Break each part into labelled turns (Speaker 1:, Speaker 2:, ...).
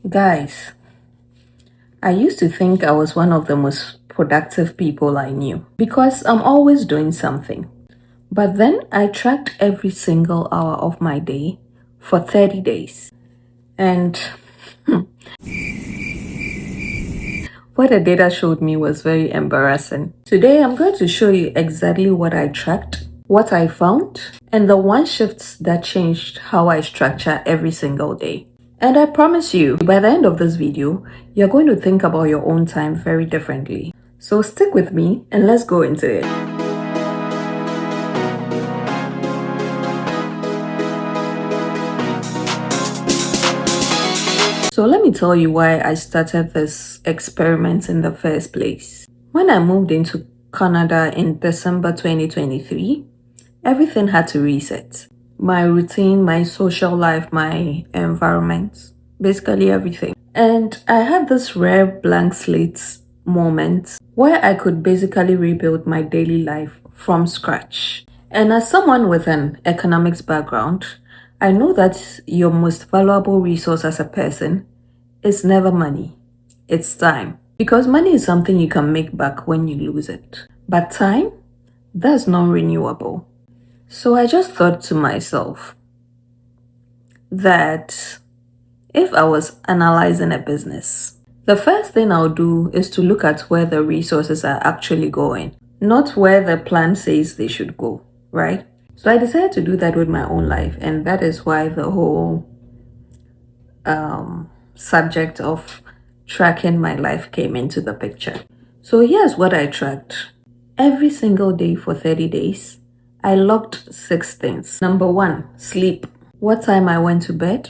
Speaker 1: Guys, I used to think I was one of the most productive people I knew because I'm always doing something. But then I tracked every single hour of my day for 30 days. And what the data showed me was very embarrassing. Today, I'm going to show you exactly what I tracked, what I found, and the one shifts that changed how I structure every single day. And I promise you, by the end of this video, you're going to think about your own time very differently. So stick with me and let's go into it. So let me tell you why I started this experiment in the first place. When I moved into Canada in December 2023, everything had to reset. My routine, my social life, my environment, basically everything. And I had this rare blank slate moment where I could basically rebuild my daily life from scratch. And as someone with an economics background, I know that your most valuable resource as a person is never money, it's time. Because money is something you can make back when you lose it. But time, that's non-renewable. So I just thought to myself that if I was analyzing a business, the first thing I'll do is to look at where the resources are actually going, not where the plan says they should go, right? So I decided to do that with my own life, and that is why the whole subject of tracking my life came into the picture. So here's what I tracked. Every single day for 30 days, I logged 6 things. Number 1, sleep. What time I went to bed,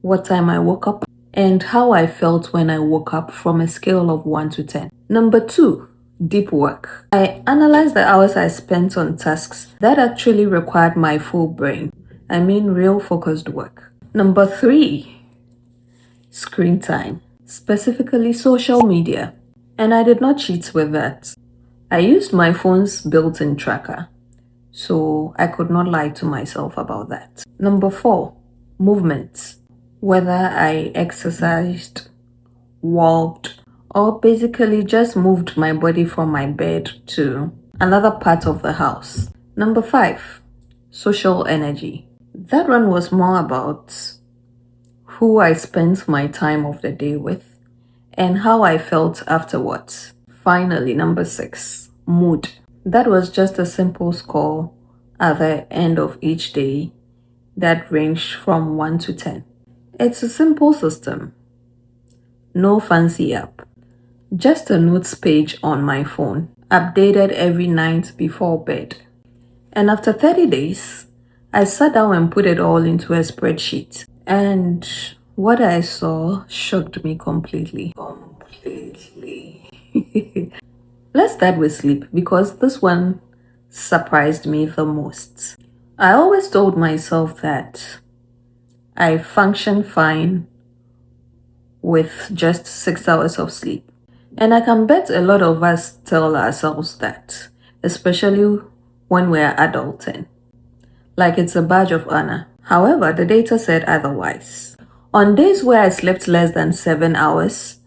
Speaker 1: what time I woke up, and how I felt when I woke up from a scale of 1 to 10. Number 2, deep work. I analyzed the hours I spent on tasks that actually required my full brain. I mean real focused work. Number 3, screen time, specifically social media. And I did not cheat with that. I used my phone's built-in tracker, so I could not lie to myself about that. Number 4, movement. Whether I exercised, walked, or basically just moved my body from my bed to another part of the house. Number 5, social energy. That one was more about who I spent my time of the day with and how I felt afterwards. Finally, number 6, mood. That was just a simple score at the end of each day that ranged from 1 to 10. It's a simple system. No fancy app. Just a notes page on my phone, updated every night before bed. And after 30 days, I sat down and put it all into a spreadsheet. And what I saw shocked me completely. Let's start with sleep because this one surprised me the most. I always told myself that I function fine with just 6 hours of sleep. And I can bet a lot of us tell ourselves that, especially when we're adulting. Like it's a badge of honor. However, the data said otherwise. On days where I slept less than 7 hours,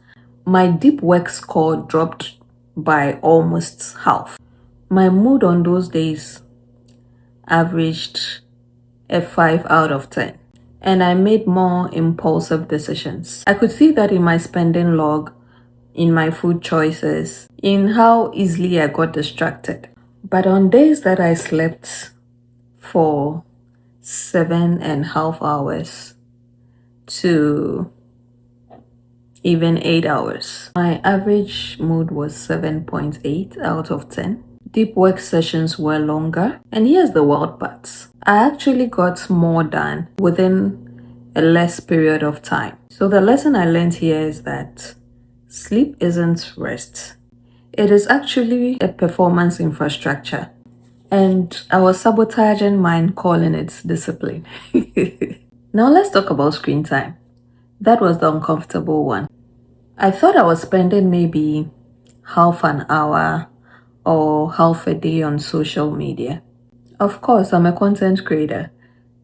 Speaker 1: my deep work score dropped by almost half. My mood on those days averaged a 5 out of 10. And I made more impulsive decisions. I could see that in my spending log, in my food choices, in how easily I got distracted. But on days that I slept for 7.5 hours to even 8 hours, my average mood was 7.8 out of 10. Deep work sessions were longer. And here's the wild part. I actually got more done within a less period of time. So the lesson I learned here is that sleep isn't rest. It is actually a performance infrastructure. And I was sabotaging mine, calling it discipline. Now let's talk about screen time. That was the uncomfortable one. I thought I was spending maybe half an hour or half a day on social media. Of course, I'm a content creator,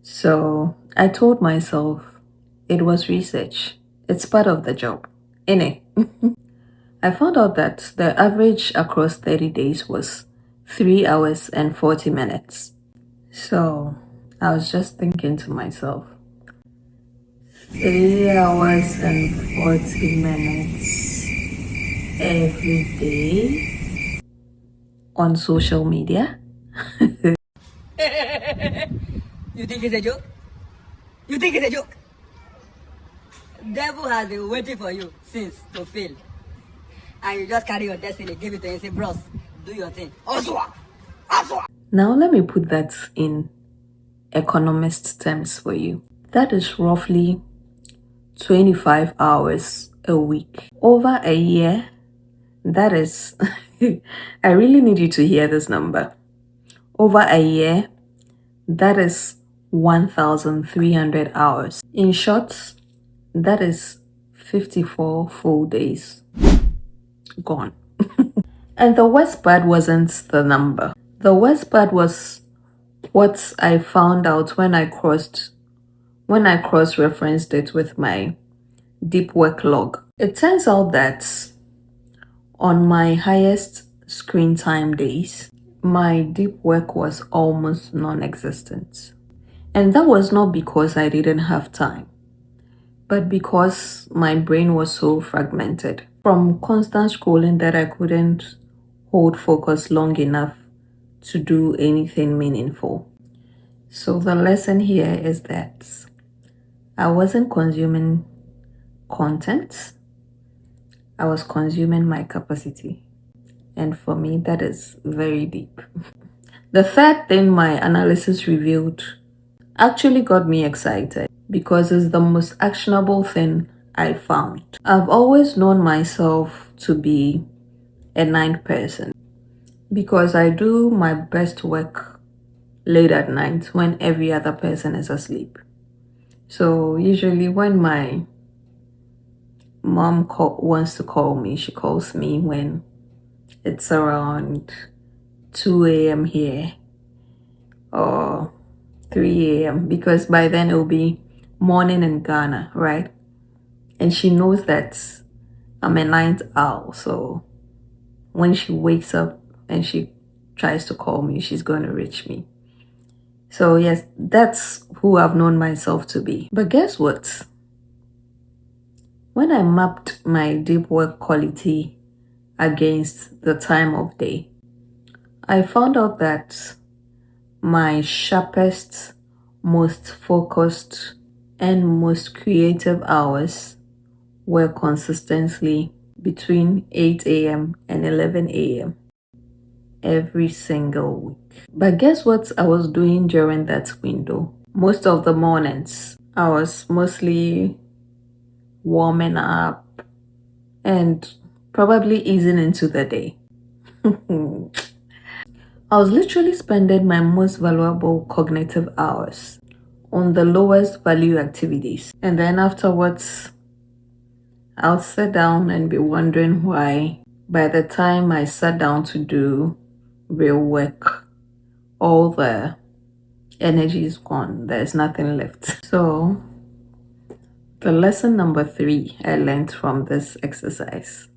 Speaker 1: so I told myself it was research. It's part of the job, innit? I found out that the average across 30 days was 3 hours and 40 minutes. So I was just thinking to myself, 3 hours and 40 minutes every day on social media?
Speaker 2: You think it's a joke? You think it's a joke? Devil has been waiting for you since to fail. And you just carry your destiny, give it to him, say, bros, do your thing. Oswa! Oswa!
Speaker 1: Now let me put that in economist terms for you. That is roughly 25 hours a week. Over a year, that is, I really need you to hear this number. Over a year, that is 1,300 hours. In short, that is 54 full days gone. And the worst part wasn't the number. The worst part was what I found out when I cross-referenced it with my deep work log. It turns out that on my highest screen time days, my deep work was almost non-existent. And that was not because I didn't have time, but because my brain was so fragmented from constant scrolling that I couldn't hold focus long enough to do anything meaningful. So the lesson here is that I wasn't consuming content, I was consuming my capacity. And for me, that is very deep. The third thing my analysis revealed actually got me excited because it's the most actionable thing I found. I've always known myself to be a night person because I do my best work late at night when every other person is asleep. So usually when my mom wants to call me, she calls me when it's around 2 a.m. here or 3 a.m. because by then it will be morning in Ghana, right? And she knows that I'm a night owl, so when she wakes up and she tries to call me, she's going to reach me. So yes, that's who I've known myself to be. But guess what? When I mapped my deep work quality against the time of day, I found out that my sharpest, most focused, and most creative hours were consistently between 8 a.m. and 11 a.m. every single week. But guess what I was doing during that window? Most of the mornings, I was mostly warming up and probably easing into the day. I was literally spending my most valuable cognitive hours on the lowest value activities. And then afterwards, I'll sit down and be wondering why by the time I sat down to do real work, all the energy is gone. There's nothing left. So the lesson number 3 I learned from this exercise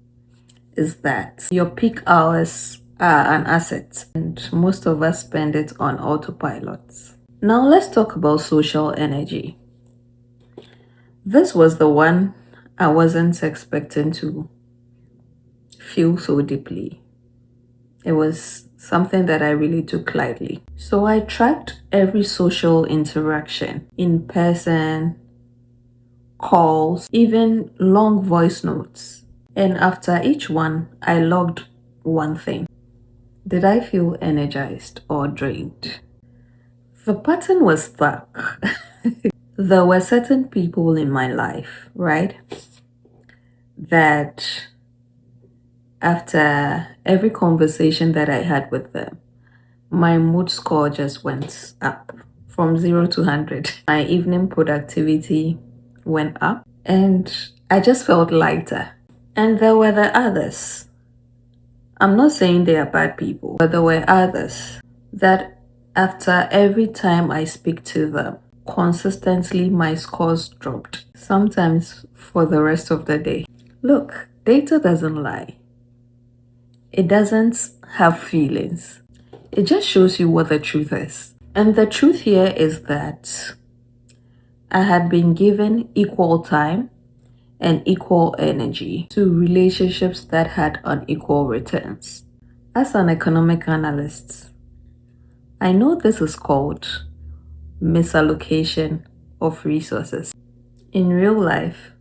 Speaker 1: is that your peak hours are an asset and most of us spend it on autopilot. Now let's talk about social energy. This was the one I wasn't expecting to feel so deeply. It was something that I really took lightly. So I tracked every social interaction, in person, calls, even long voice notes. And after each one, I logged one thing. Did I feel energized or drained? The pattern was stuck. There were certain people in my life, right, that after every conversation that I had with them, my mood score just went up from 0 to 100. My evening productivity went up and I just felt lighter. And there were the others. I'm not saying they are bad people, but there were others that after every time I speak to them, consistently my scores dropped, sometimes for the rest of the day. Look, data doesn't lie. It doesn't have feelings. It just shows you what the truth is. And the truth here is that I had been given equal time and equal energy to relationships that had unequal returns. As an economic analyst, I know this is called misallocation of resources. In real life,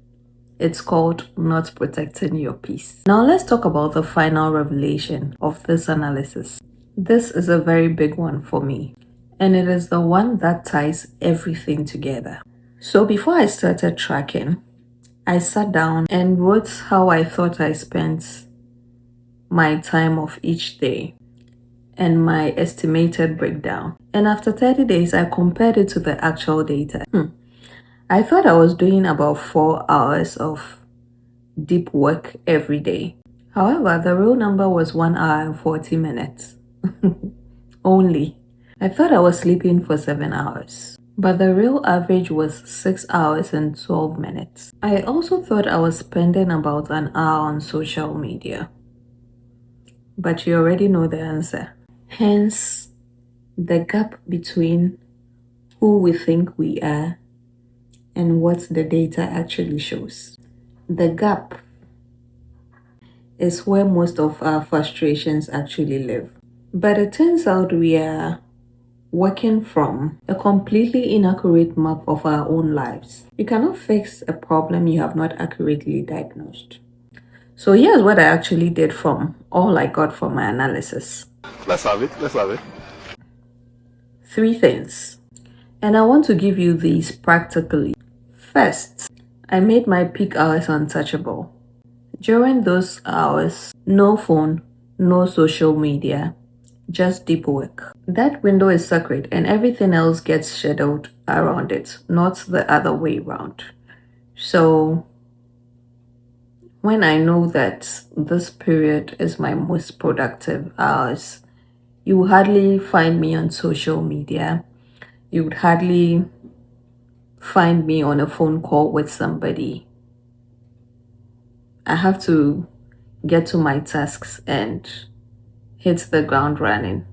Speaker 1: it's called not protecting your peace. Now let's talk about the final revelation of this analysis. This is a very big one for me, and it is the one that ties everything together. So before I started tracking, I sat down and wrote how I thought I spent my time of each day and my estimated breakdown. And after 30 days, I compared it to the actual data. I thought I was doing about 4 hours of deep work every day. However, the real number was 1 hour and 40 minutes. Only. I thought I was sleeping for 7 hours, but the real average was 6 hours and 12 minutes. I also thought I was spending about an hour on social media, but you already know the answer. Hence, the gap between who we think we are and what the data actually shows. The gap is where most of our frustrations actually live. But it turns out we are working from a completely inaccurate map of our own lives. You cannot fix a problem you have not accurately diagnosed. So here's what I actually did from all I got from my analysis.
Speaker 3: Let's have it. Let's have it.
Speaker 1: 3 things. And I want to give you these practically. First, I made my peak hours untouchable. During those hours, no phone, no social media, just deep work. That window is sacred and everything else gets scheduled around it, not the other way around. So when I know that this period is my most productive hours, you would hardly find me on social media. You would hardly find me on a phone call with somebody. I have to get to my tasks and hit the ground running.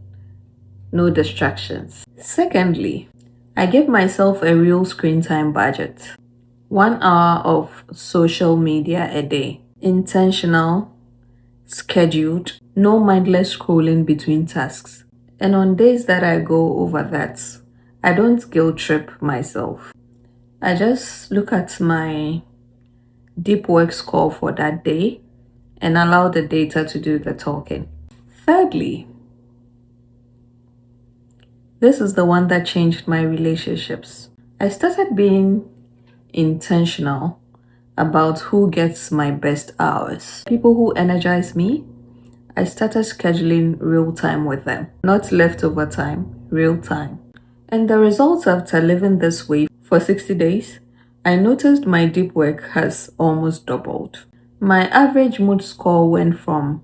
Speaker 1: No distractions. Secondly, I give myself a real screen time budget. 1 hour of social media a day. Intentional, scheduled, no mindless scrolling between tasks. And on days that I go over that, I don't guilt trip myself. I just look at my deep work score for that day and allow the data to do the talking. Thirdly, this is the one that changed my relationships. I started being intentional about who gets my best hours. People who energize me, I started scheduling real time with them. Not leftover time, real time. And the results after living this way for 60 days, I noticed my deep work has almost doubled. My average mood score went from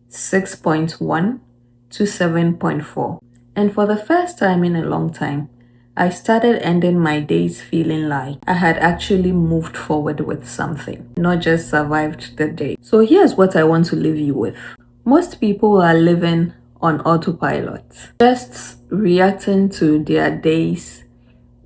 Speaker 1: 6.1 to 7.4. And for the first time in a long time, I started ending my days feeling like I had actually moved forward with something, not just survived the day. So here's what I want to leave you with. Most people are living on autopilot, just reacting to their days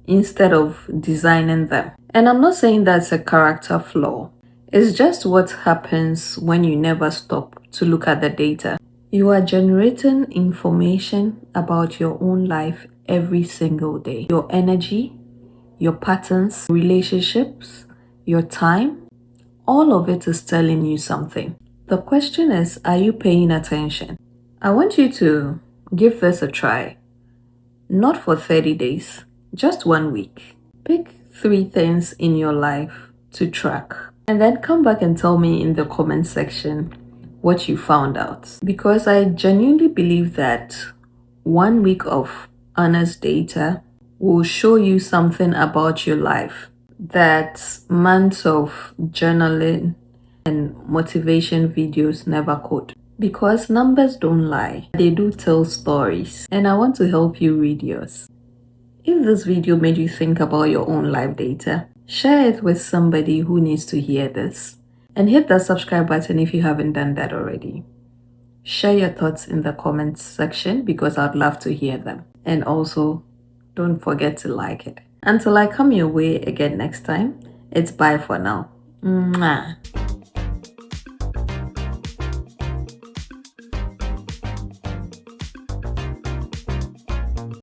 Speaker 1: instead of designing them. And I'm not saying that's a character flaw. It's just what happens when you never stop to look at the data. You are generating information about your own life every single day. Your energy, your patterns, relationships, your time, all of it is telling you something. The question is, are you paying attention? I want you to give this a try. Not for 30 days, just 1 week. Pick 3 things in your life to track. And then come back and tell me in the comment section what you found out. Because I genuinely believe that 1 week of honest data will show you something about your life that months of journaling and motivation videos never could. Because numbers don't lie, they do tell stories. And I want to help you read yours. If this video made you think about your own live data, share it with somebody who needs to hear this. And hit that subscribe button if you haven't done that already. Share your thoughts in the comments section because I'd love to hear them. And also, don't forget to like it. Until I come your way again next time, it's bye for now. Mwah.